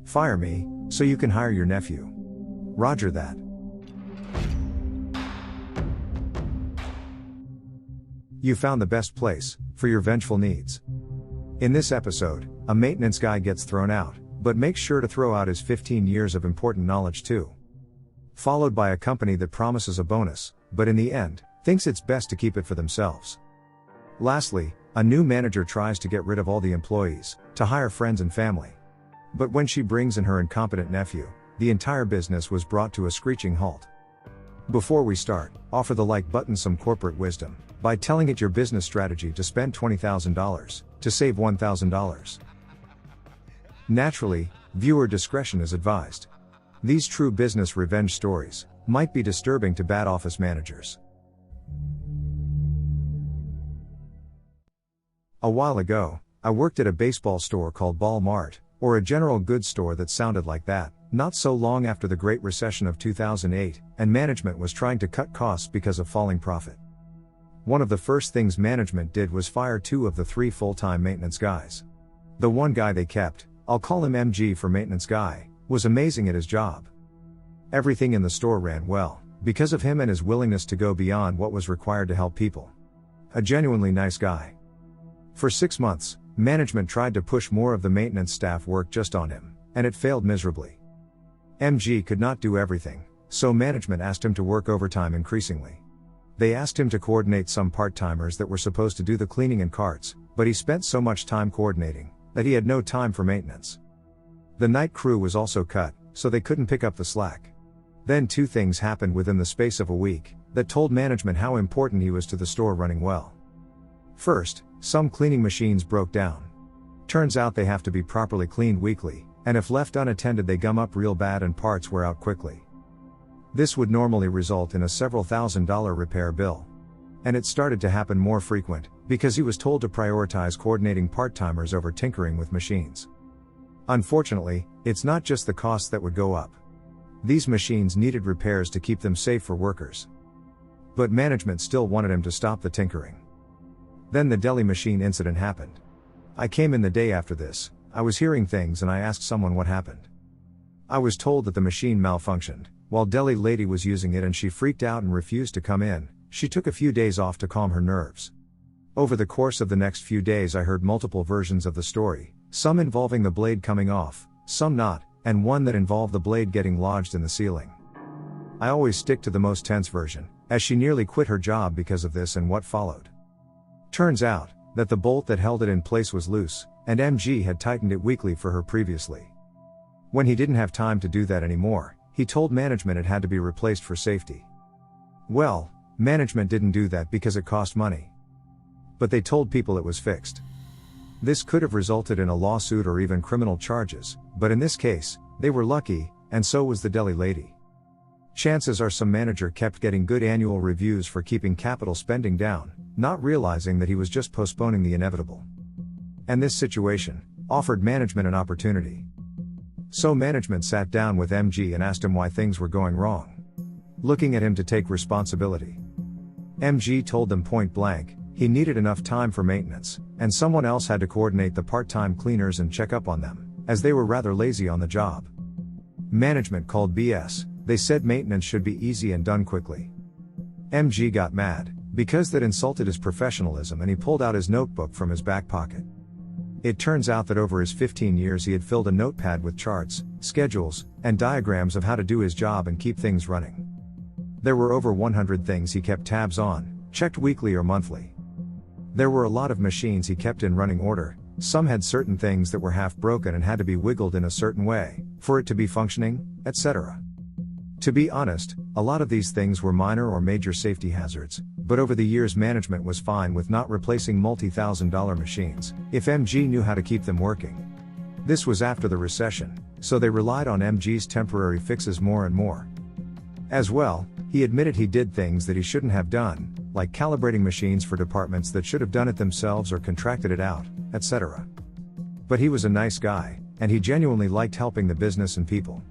Fire me, so you can hire your nephew. Roger that. You found the best place for your vengeful needs. In this episode, a maintenance guy gets thrown out, but makes sure to throw out his 15 years of important knowledge too. Followed by a company that promises a bonus, but in the end, thinks it's best to keep it for themselves. Lastly, a new manager tries to get rid of all the employees, to hire friends and family. But when she brings in her incompetent nephew, the entire business was brought to a screeching halt. Before we start, offer the like button some corporate wisdom, by telling it your business strategy to spend $20,000, to save $1,000. Naturally, viewer discretion is advised. These true business revenge stories might be disturbing to bad office managers. A while ago, I worked at a baseball store called Ball Mart, or a general goods store that sounded like that, not so long after the Great Recession of 2008, and management was trying to cut costs because of falling profit. One of the first things management did was fire 2 of the 3 full-time maintenance guys. The one guy they kept, I'll call him MG for maintenance guy, was amazing at his job. Everything in the store ran well, because of him and his willingness to go beyond what was required to help people. A genuinely nice guy. For 6 months, management tried to push more of the maintenance staff work just on him, and it failed miserably. MG could not do everything, so management asked him to work overtime increasingly. They asked him to coordinate some part-timers that were supposed to do the cleaning and carts, but he spent so much time coordinating, that he had no time for maintenance. The night crew was also cut, so they couldn't pick up the slack. Then 2 things happened within the space of a week, that told management how important he was to the store running well. First, some cleaning machines broke down. Turns out they have to be properly cleaned weekly, and if left unattended they gum up real bad and parts wear out quickly. This would normally result in a several $1,000 repair bill. And it started to happen more frequent, because he was told to prioritize coordinating part-timers over tinkering with machines. Unfortunately, it's not just the costs that would go up. These machines needed repairs to keep them safe for workers. But management still wanted him to stop the tinkering. Then the deli machine incident happened. I came in the day after this. I was hearing things and I asked someone what happened. I was told that the machine malfunctioned, while deli lady was using it and she freaked out and refused to come in. She took a few days off to calm her nerves. Over the course of the next few days I heard multiple versions of the story, some involving the blade coming off, some not, and one that involved the blade getting lodged in the ceiling. I always stick to the most tense version, as she nearly quit her job because of this and what followed. Turns out, that the bolt that held it in place was loose, and MG had tightened it weekly for her previously. When he didn't have time to do that anymore, he told management it had to be replaced for safety. Well, management didn't do that because it cost money. But they told people it was fixed. This could have resulted in a lawsuit or even criminal charges, but in this case, they were lucky, and so was the deli lady. Chances are some manager kept getting good annual reviews for keeping capital spending down, not realizing that he was just postponing the inevitable. And this situation offered management an opportunity. So management sat down with MG and asked him why things were going wrong. Looking at him to take responsibility. MG told them point blank, he needed enough time for maintenance, and someone else had to coordinate the part-time cleaners and check up on them, as they were rather lazy on the job. Management called BS, they said maintenance should be easy and done quickly. MG got mad, because that insulted his professionalism and he pulled out his notebook from his back pocket. It turns out that over his 15 years he had filled a notepad with charts, schedules, and diagrams of how to do his job and keep things running. There were over 100 things he kept tabs on, checked weekly or monthly. There were a lot of machines he kept in running order, some had certain things that were half broken and had to be wiggled in a certain way, for it to be functioning, etc. To be honest, a lot of these things were minor or major safety hazards, but over the years management was fine with not replacing multi-$1,000 machines, if MG knew how to keep them working. This was after the recession, so they relied on MG's temporary fixes more and more. As well, he admitted he did things that he shouldn't have done, like calibrating machines for departments that should have done it themselves or contracted it out, etc. But he was a nice guy, and he genuinely liked helping the business and people.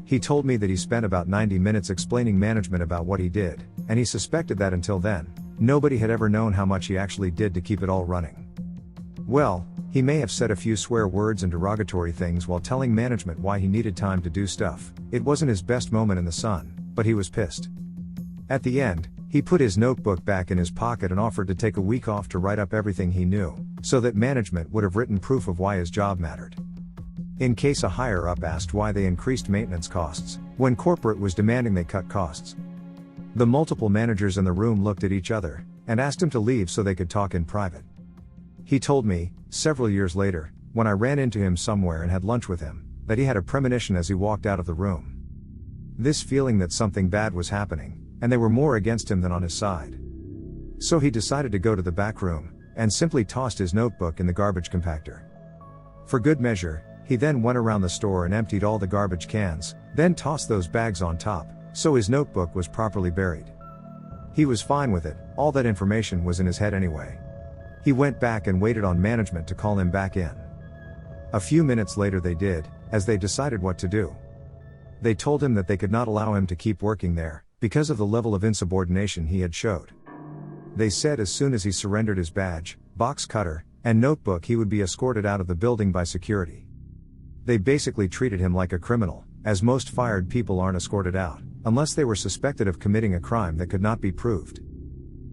He told me that he spent about 90 minutes explaining management about what he did, and he suspected that until then, nobody had ever known how much he actually did to keep it all running. Well, He may have said a few swear words and derogatory things while telling management why he needed time to do stuff. It wasn't his best moment in the sun, but he was pissed. At the end, he put his notebook back in his pocket and offered to take a week off to write up everything he knew, so that management would have written proof of why his job mattered. In case a higher-up asked why they increased maintenance costs, when corporate was demanding they cut costs. The multiple managers in the room looked at each other, and asked him to leave so they could talk in private. He told me, several years later, when I ran into him somewhere and had lunch with him, that he had a premonition as he walked out of the room. This feeling that something bad was happening, and they were more against him than on his side. So he decided to go to the back room, and simply tossed his notebook in the garbage compactor. For good measure, he then went around the store and emptied all the garbage cans, then tossed those bags on top, so his notebook was properly buried. He was fine with it, all that information was in his head anyway. He went back and waited on management to call him back in. A few minutes later they did, as they decided what to do. They told him that they could not allow him to keep working there, because of the level of insubordination he had showed. They said as soon as he surrendered his badge, box cutter, and notebook he would be escorted out of the building by security. They basically treated him like a criminal, as most fired people aren't escorted out, unless they were suspected of committing a crime that could not be proved.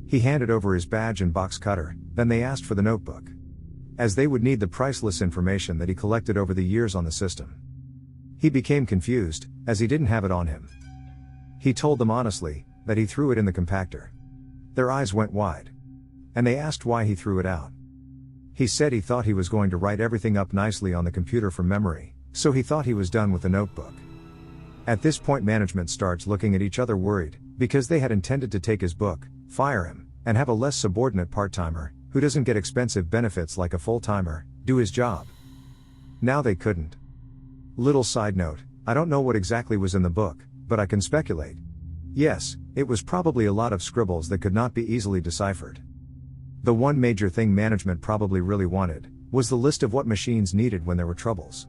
He handed over his badge and box cutter, then they asked for the notebook, as they would need the priceless information that he collected over the years on the system. He became confused, as he didn't have it on him. He told them honestly, that he threw it in the compactor. Their eyes went wide. And they asked why he threw it out. He said he thought he was going to write everything up nicely on the computer from memory, so he thought he was done with the notebook. At this point management starts looking at each other worried, because they had intended to take his book, fire him, and have a less subordinate part-timer, who doesn't get expensive benefits like a full-timer, do his job. Now they couldn't. Little side note, I don't know what exactly was in the book, but I can speculate. Yes, it was probably a lot of scribbles that could not be easily deciphered. The one major thing management probably really wanted, was the list of what machines needed when there were troubles.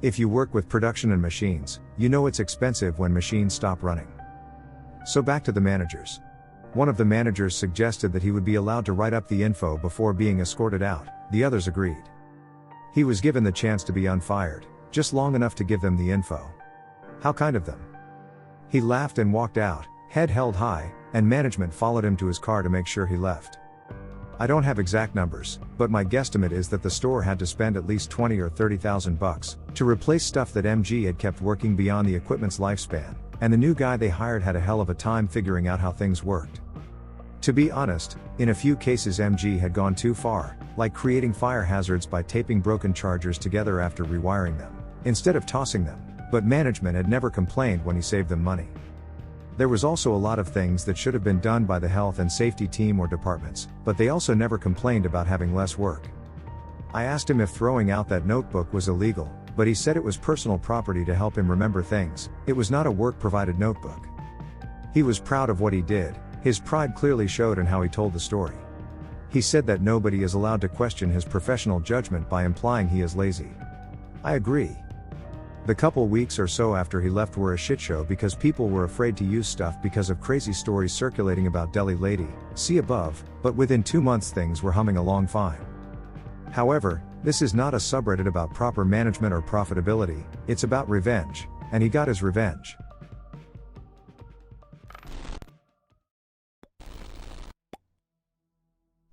If you work with production and machines, you know it's expensive when machines stop running. So back to the managers. One of the managers suggested that he would be allowed to write up the info before being escorted out, the others agreed. He was given the chance to be unfired, just long enough to give them the info. How kind of them. He laughed and walked out, head held high, and management followed him to his car to make sure he left. I don't have exact numbers, but my guesstimate is that the store had to spend at least $20,000 or $30,000 to replace stuff that MG had kept working beyond the equipment's lifespan, and the new guy they hired had a hell of a time figuring out how things worked. To be honest, in a few cases MG had gone too far, like creating fire hazards by taping broken chargers together after rewiring them, instead of tossing them, but management had never complained when he saved them money. There was also a lot of things that should have been done by the health and safety team or departments, but they also never complained about having less work. I asked him if throwing out that notebook was illegal, but he said it was personal property to help him remember things, it was not a work-provided notebook. He was proud of what he did, his pride clearly showed in how he told the story. He said that nobody is allowed to question his professional judgment by implying he is lazy. I agree. The couple weeks or so after he left were a shitshow because people were afraid to use stuff because of crazy stories circulating about Deli Lady, see above, but within 2 months things were humming along fine. However, this is not a subreddit about proper management or profitability, it's about revenge, and he got his revenge.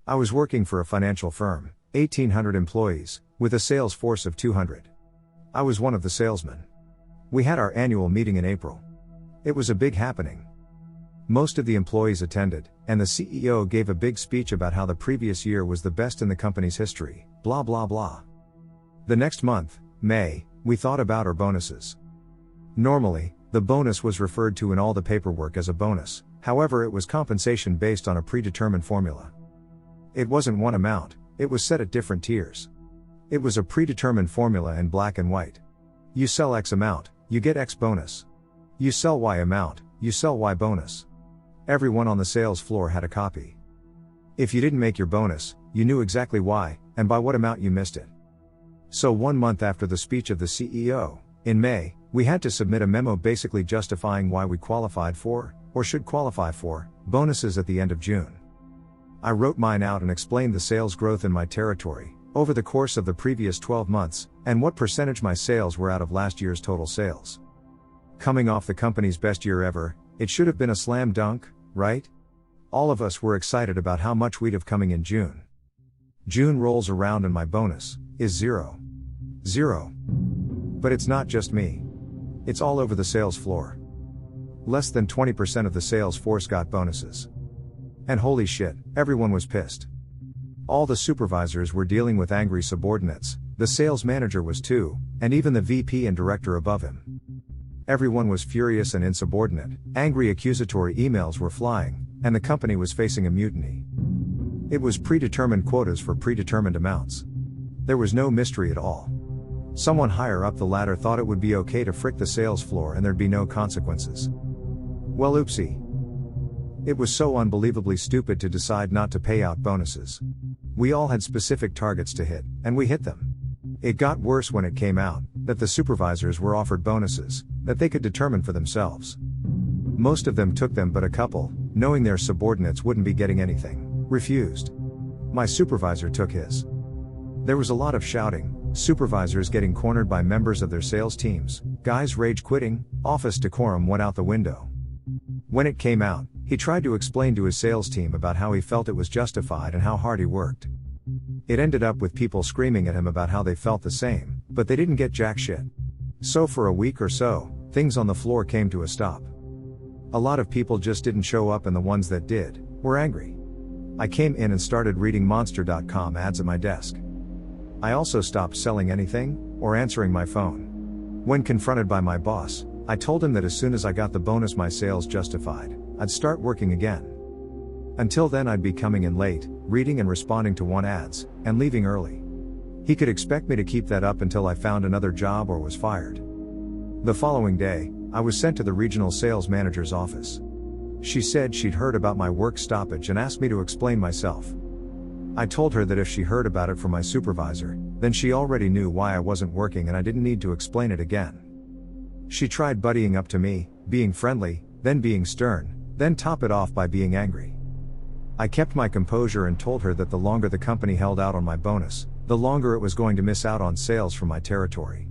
I was working for a financial firm, 1,800 employees, with a sales force of 200. I was one of the salesmen. We had our annual meeting in April. It was a big happening. Most of the employees attended, and the CEO gave a big speech about how the previous year was the best in the company's history, blah blah blah. The next month, May, we thought about our bonuses. Normally, the bonus was referred to in all the paperwork as a bonus, however it was compensation based on a predetermined formula. It wasn't one amount, it was set at different tiers. It was a predetermined formula in black and white. You sell X amount, you get X bonus. You sell Y amount, you sell Y bonus. Everyone on the sales floor had a copy. If you didn't make your bonus, you knew exactly why, and by what amount you missed it. So 1 month after the speech of the CEO, in May, we had to submit a memo basically justifying why we qualified for, or should qualify for, bonuses at the end of June. I wrote mine out and explained the sales growth in my territory, over the course of the previous 12 months, and what percentage my sales were out of last year's total sales. Coming off the company's best year ever, it should have been a slam dunk, right? All of us were excited about how much we'd have coming in June. June rolls around and my bonus is zero. Zero. But it's not just me. It's all over the sales floor. Less than 20% of the sales force got bonuses. And holy shit, everyone was pissed. All the supervisors were dealing with angry subordinates, the sales manager was too, and even the VP and director above him. Everyone was furious and insubordinate, angry accusatory emails were flying, and the company was facing a mutiny. It was predetermined quotas for predetermined amounts. There was no mystery at all. Someone higher up the ladder thought it would be okay to frick the sales floor and there'd be no consequences. Well, oopsie. It was so unbelievably stupid to decide not to pay out bonuses. We all had specific targets to hit, and we hit them. It got worse when it came out that the supervisors were offered bonuses that they could determine for themselves. Most of them took them, but a couple, knowing their subordinates wouldn't be getting anything, refused. My supervisor took his. There was a lot of shouting, supervisors getting cornered by members of their sales teams, guys rage quitting, office decorum went out the window. When it came out, he tried to explain to his sales team about how he felt it was justified and how hard he worked. It ended up with people screaming at him about how they felt the same, but they didn't get jack shit. So for a week or so, things on the floor came to a stop. A lot of people just didn't show up, and the ones that did were angry. I came in and started reading Monster.com ads at my desk. I also stopped selling anything or answering my phone. When confronted by my boss, I told him that as soon as I got the bonus my sales justified, I'd start working again. Until then I'd be coming in late, reading and responding to one ads, and leaving early. He could expect me to keep that up until I found another job or was fired. The following day, I was sent to the regional sales manager's office. She said she'd heard about my work stoppage and asked me to explain myself. I told her that if she heard about it from my supervisor, then she already knew why I wasn't working and I didn't need to explain it again. She tried buddying up to me, being friendly, then being stern, then top it off by being angry. I kept my composure and told her that the longer the company held out on my bonus, the longer it was going to miss out on sales from my territory.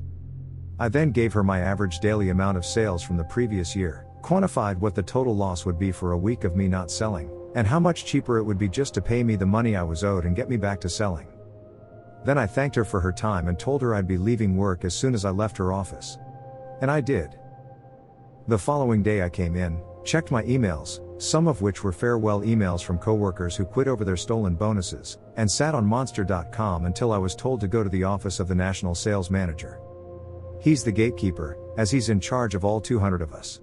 I then gave her my average daily amount of sales from the previous year, quantified what the total loss would be for a week of me not selling, and how much cheaper it would be just to pay me the money I was owed and get me back to selling. Then I thanked her for her time and told her I'd be leaving work as soon as I left her office. And I did. The following day I came in, checked my emails, some of which were farewell emails from coworkers who quit over their stolen bonuses, and sat on Monster.com until I was told to go to the office of the national sales manager. He's the gatekeeper, as he's in charge of all 200 of us.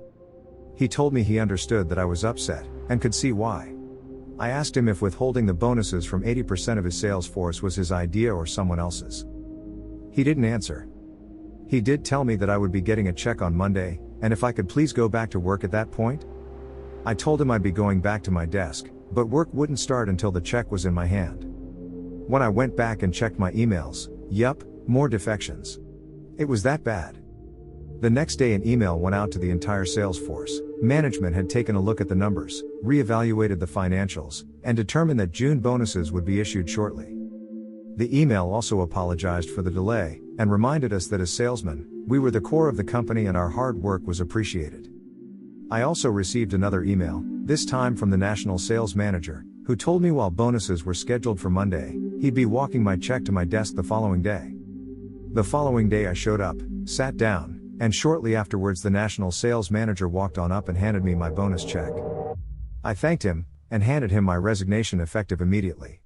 He told me he understood that I was upset, and could see why. I asked him if withholding the bonuses from 80% of his sales force was his idea or someone else's. He didn't answer. He did tell me that I would be getting a check on Monday, and if I could please go back to work at that point. I told him I'd be going back to my desk, but work wouldn't start until the check was in my hand. When I went back and checked my emails, yup, more defections. It was that bad. The next day an email went out to the entire sales force. Management had taken a look at the numbers, reevaluated the financials, and determined that June bonuses would be issued shortly. The email also apologized for the delay, and reminded us that as salesmen, we were the core of the company and our hard work was appreciated. I also received another email, this time from the national sales manager, who told me while bonuses were scheduled for Monday, he'd be walking my check to my desk the following day. The following day I showed up, sat down, and shortly afterwards the national sales manager walked on up and handed me my bonus check. I thanked him, and handed him my resignation effective immediately.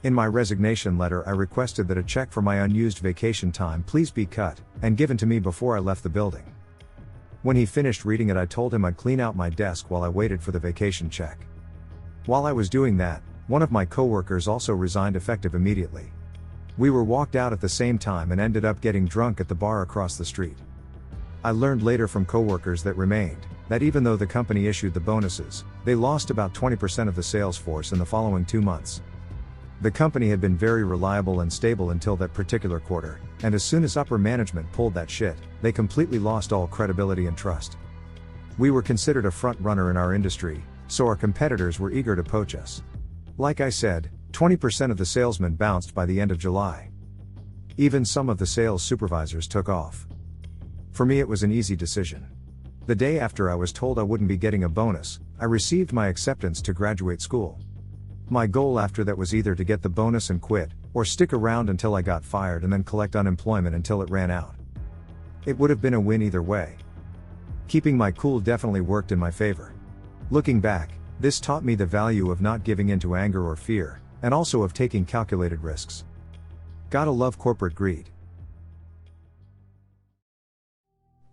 In my resignation letter I requested that a check for my unused vacation time please be cut, and given to me before I left the building. When he finished reading it I told him I'd clean out my desk while I waited for the vacation check. While I was doing that, one of my coworkers also resigned effective immediately. We were walked out at the same time and ended up getting drunk at the bar across the street. I learned later from coworkers that remained, that even though the company issued the bonuses, they lost about 20% of the sales force in the following 2 months. The company had been very reliable and stable until that particular quarter, and as soon as upper management pulled that shit, they completely lost all credibility and trust. We were considered a front runner in our industry, so our competitors were eager to poach us. Like I said, 20% of the salesmen bounced by the end of July. Even some of the sales supervisors took off. For me, it was an easy decision. The day after I was told I wouldn't be getting a bonus, I received my acceptance to graduate school. My goal after that was either to get the bonus and quit, or stick around until I got fired and then collect unemployment until it ran out. It would have been a win either way. Keeping my cool definitely worked in my favor. Looking back, this taught me the value of not giving in to anger or fear, and also of taking calculated risks. Gotta love corporate greed.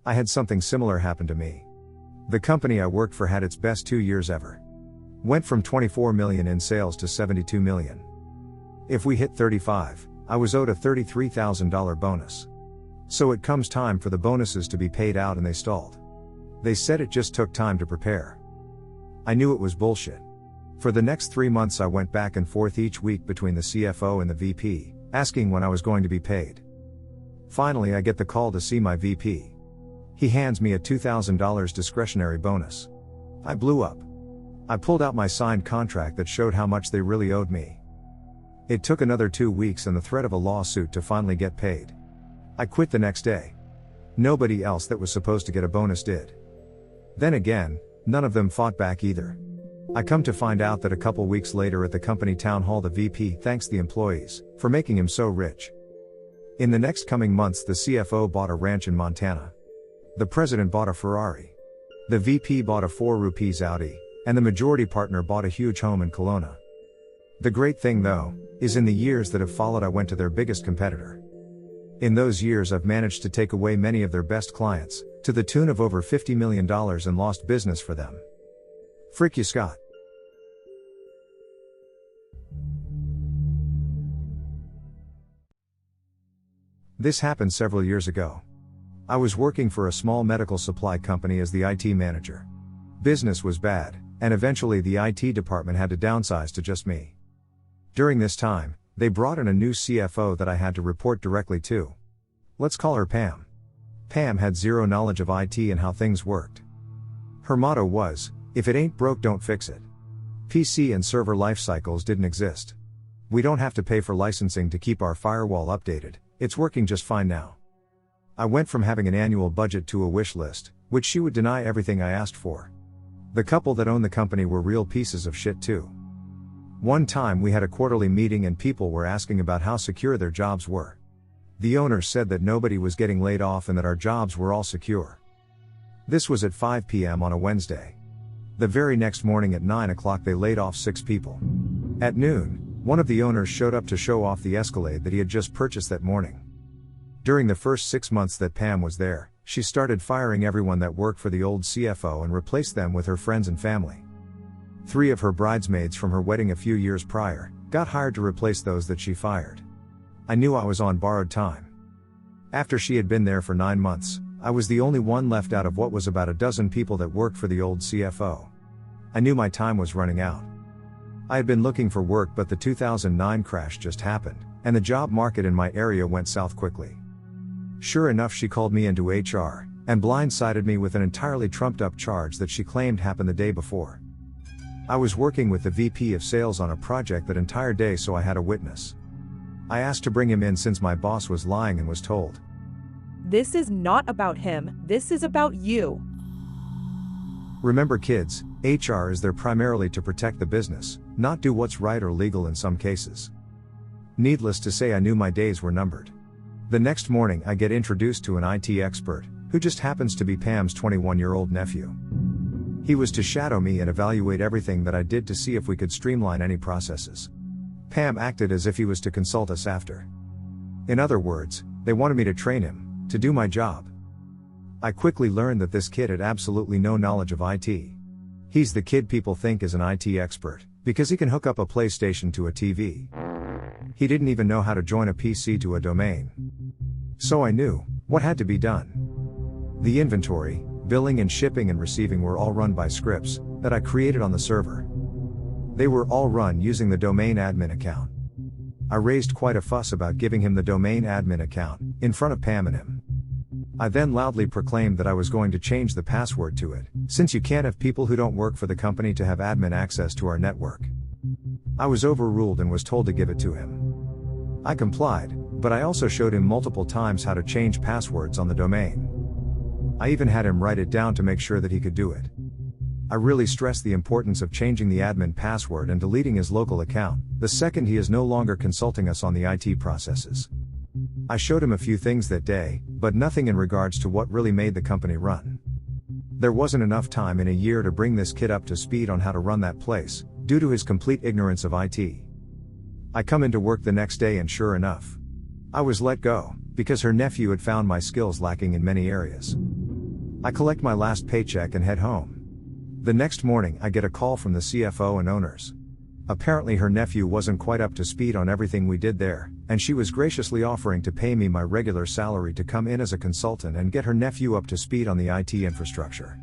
I had something similar happen to me. The company I worked for had its best 2 years ever. Went from 24 million in sales to 72 million. If we hit 35, I was owed a $33,000 bonus. So it comes time for the bonuses to be paid out and they stalled. They said it just took time to prepare. I knew it was bullshit. For the next 3 months I went back and forth each week between the CFO and the VP, asking when I was going to be paid. Finally I get the call to see my VP. He hands me a $2,000 discretionary bonus. I blew up. I pulled out my signed contract that showed how much they really owed me. It took another 2 weeks and the threat of a lawsuit to finally get paid. I quit the next day. Nobody else that was supposed to get a bonus did. Then again, none of them fought back either. I come to find out that a couple weeks later at the company town hall the VP thanks the employees for making him so rich. In the next coming months the CFO bought a ranch in Montana. The president bought a Ferrari. The VP bought a 4 rupees Audi, and the majority partner bought a huge home in Kelowna. The great thing though, is in the years that have followed I went to their biggest competitor. In those years I've managed to take away many of their best clients, to the tune of over $50 million and lost business for them. Frick you Scott. This happened several years ago. I was working for a small medical supply company as the IT manager. Business was bad, and eventually the IT department had to downsize to just me. During this time, they brought in a new CFO that I had to report directly to. Let's call her Pam. Pam had zero knowledge of IT and how things worked. Her motto was, if it ain't broke don't fix it. PC and server life cycles didn't exist. We don't have to pay for licensing to keep our firewall updated, it's working just fine now. I went from having an annual budget to a wish list, which she would deny everything I asked for. The couple that owned the company were real pieces of shit too. One time we had a quarterly meeting and people were asking about how secure their jobs were. The owner said that nobody was getting laid off and that our jobs were all secure. This was at 5 p.m. on a Wednesday. The very next morning at 9 o'clock they laid off 6 people. At noon, one of the owners showed up to show off the Escalade that he had just purchased that morning. During the first 6 months that Pam was there, she started firing everyone that worked for the old CFO and replaced them with her friends and family. 3 of her bridesmaids from her wedding a few years prior got hired to replace those that she fired. I knew I was on borrowed time. After she had been there for 9 months, I was the only one left out of what was about a dozen people that worked for the old CFO. I knew my time was running out. I had been looking for work but the 2009 crash just happened, and the job market in my area went south quickly. Sure enough she called me into HR, and blindsided me with an entirely trumped up charge that she claimed happened the day before. I was working with the VP of sales on a project that entire day so I had a witness. I asked to bring him in since my boss was lying and was told, "This is not about him, this is about you." Remember kids, HR is there primarily to protect the business, not do what's right or legal in some cases. Needless to say I knew my days were numbered. The next morning I get introduced to an IT expert, who just happens to be Pam's 21-year-old nephew. He was to shadow me and evaluate everything that I did to see if we could streamline any processes. Pam acted as if he was to consult us after. In other words, they wanted me to train him, to do my job. I quickly learned that this kid had absolutely no knowledge of IT. He's the kid people think is an IT expert, because he can hook up a PlayStation to a TV. He didn't even know how to join a PC to a domain. So I knew what had to be done. The inventory, billing and shipping and receiving were all run by scripts that I created on the server. They were all run using the domain admin account. I raised quite a fuss about giving him the domain admin account in front of Pam and him. I then loudly proclaimed that I was going to change the password to it, since you can't have people who don't work for the company to have admin access to our network. I was overruled and was told to give it to him. I complied, but I also showed him multiple times how to change passwords on the domain. I even had him write it down to make sure that he could do it. I really stressed the importance of changing the admin password and deleting his local account, the second he is no longer consulting us on the IT processes. I showed him a few things that day, but nothing in regards to what really made the company run. There wasn't enough time in a year to bring this kid up to speed on how to run that place, due to his complete ignorance of IT. I come into work the next day and sure enough, I was let go, because her nephew had found my skills lacking in many areas. I collect my last paycheck and head home. The next morning I get a call from the CFO and owners. Apparently her nephew wasn't quite up to speed on everything we did there, and she was graciously offering to pay me my regular salary to come in as a consultant and get her nephew up to speed on the IT infrastructure.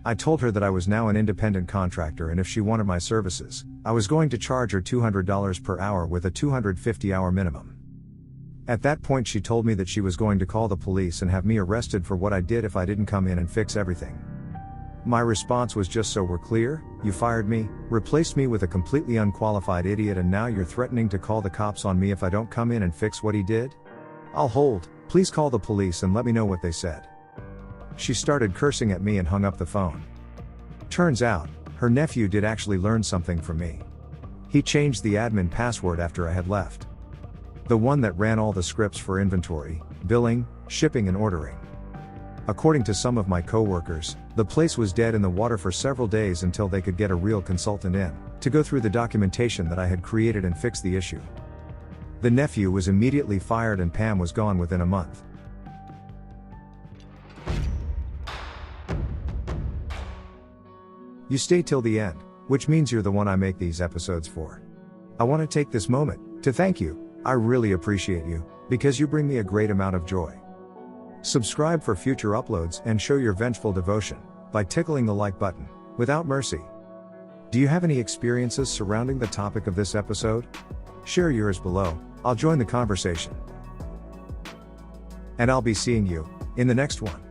I told her that I was now an independent contractor and if she wanted my services, I was going to charge her $200 per hour with a 250-hour minimum. At that point she told me that she was going to call the police and have me arrested for what I did if I didn't come in and fix everything. My response was just so we're clear, you fired me, replaced me with a completely unqualified idiot and now you're threatening to call the cops on me if I don't come in and fix what he did? I'll hold, please call the police and let me know what they said. She started cursing at me and hung up the phone. Turns out, her nephew did actually learn something from me. He changed the admin password after I had left. The one that ran all the scripts for inventory, billing, shipping and ordering. According to some of my coworkers, the place was dead in the water for several days until they could get a real consultant in, to go through the documentation that I had created and fix the issue. The nephew was immediately fired and Pam was gone within a month. You stay till the end, which means you're the one I make these episodes for. I want to take this moment to thank you. I really appreciate you, because you bring me a great amount of joy. Subscribe for future uploads and show your vengeful devotion by tickling the like button, without mercy. Do you have any experiences surrounding the topic of this episode? Share yours below, I'll join the conversation. And I'll be seeing you in the next one.